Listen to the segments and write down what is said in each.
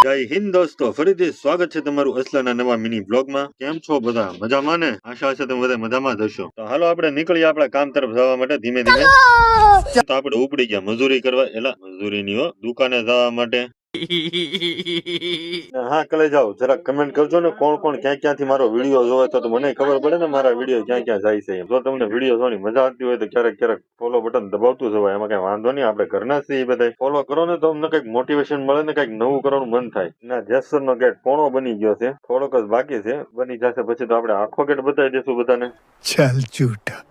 જય હિન્દ દોસ્તો, ફરીથી સ્વાગત છે તમારું અસલાના નવા મિની બ્લોગમાં. કેમ છો બધા? મજામાં ને? આશા છે તમે બધા મજામાં જ હશો. તો હાલો આપણે નીકળીએ આપણા કામ તરફ જવા માટે ધીમે ધીમે. તો આપણે ઉપડી ગયા મજૂરી કરવા, એલા મજૂરીની હો, દુકાને જવા માટે. હા કલે જાઓ, જરા કમેન્ટ કરજો ને કોણ કોણ ક્યાં ક્યાંથી મારો વિડીયો જોવે તો મને ખબર પડે ને મારા વિડીયો ક્યાં ક્યાં જાય છે. જો તમને વિડીયો જોવાની મજા આવતી હોય તો ક્યારેક ક્યારેક ફોલો બટન દબાવતું જવાય, એમાં કઈ વાંધો નહીં. આપણે ઘરના છીએ બધા, ફોલો કરો ને તો અમને કઈક મોટિવેશન મળે ને કઈક નવું કરવાનું મન થાય. ના જેસર નો ગેટ પોણો બની ગયો છે, થોડોક જ બાકી છે, બની જશે પછી તો આપણે આખો ગેટ બતાવી દઈશું બધાને. ચાલ જૂઠા.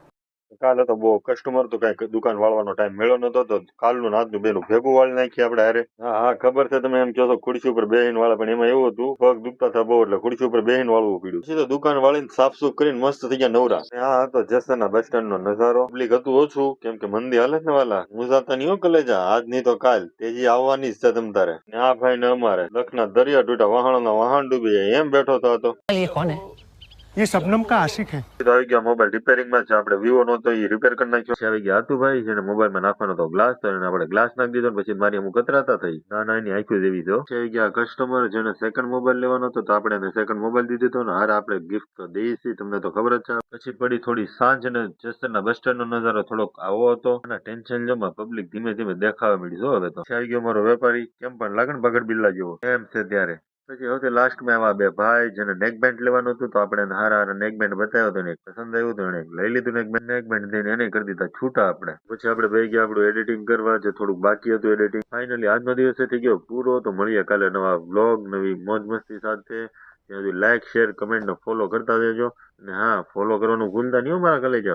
કાલે તો બહુ કસ્ટમર તો કઈ દુકાન વાળવાનો ટાઈમ મળ્યો નતો, તો કાલનું નાચનું બેનું ભેગું વાળી નાખીએ આપણે હારે. હા ખબર છે, તમે એમ કહો છો ખુરશી ઉપર બેહીન વાળા, પણ એમાં એવું હતું પગ દુખતા હતા બહુ, એટલે ખુરશી ઉપર બેહીન વાળવું પડ્યું. પછી તો દુકાન વાળીને સાફ સુફ કરીને મસ્ત થઈ ગયા નવરા. હા તો જેસરના બસ સ્ટેન્ડ નો નજારો. પબ્લિક હતું ઓછું કેમ કે મંદી હાલે ને વાલા, મુજાતા નહીં હો કલેજા, આજ નહીં તો કાલ તેજી આવવાની જ છે તમ તારે. આ ભાઈ ને અમારે લખના દરિયા તૂટા, વાહણના વાહન ડૂબી જાય એમ બેઠો હતો. ये शबनम का आशिक है। આવી ગયા મોબાઈલ રિપેરિંગ માં છે, આપણે વિવો નો તો એ રિપેર કરી નાખ્યો. આવી ગયા હતું ભાઈ, જેને મોબાઈલ માં નાખવાનો તો ગ્લાસ, તો એને આપણે ગ્લાસ નાખી દીધો. પછી મારી અમુક કતરાતા થઈ, ના એની આંખો જેવી તો. આવી ગયા કસ્ટમર જેને સેકન્ડ મોબાઈલ લેવાનો હતો, તો આપણે એને સેકન્ડ મોબાઈલ દીધો હતો ને હારે આપણે ગિફ્ટ તો દઈએ છીએ, તમને તો ખબર જ છે. પછી પડી થોડી સાંજ અને જેસરના બસ સ્ટેન્ડ નો નજારો થોડોક આવો હતો, અને ટેન્શન જમા પબ્લિક ધીમે ધીમે દેખાવા મળી. જો હવે તો આવી ગયો મારો વેપારી, કેમ પણ લાગે ને બગડ બિલ્લા જેવો એમ છે ત્યારે. પછી હવે લાસ્ટમાં આવ્યા બે ભાઈ, જેને નેક બેન્ડ લેવાનું હતું, તો આપણે હારા હારા નેક બેન્ડ બતાવ્યો હતો ને એક પસંદ આવ્યું હતું, એને લઈ લીધું નેક બેન્ડ થઈને એને કરી દીધા છૂટા આપણે. પછી આપણે બે ગયા આપણું એડિટિંગ કરવા, જે થોડુંક બાકી હતું એડિટિંગ. ફાઇનલી આજનો દિવસ થઈ ગયો પૂરો. તો મળીએ કાલે નવા વ્લોગ, નવી મોજ મસ્તી સાથે. ત્યાં સુધી લાઈક શેર કમેન્ટ ને ફોલો કરતા રહેજો, અને હા ફોલો કરવાનું ભૂલતા નહીં હો મારા કલેજા.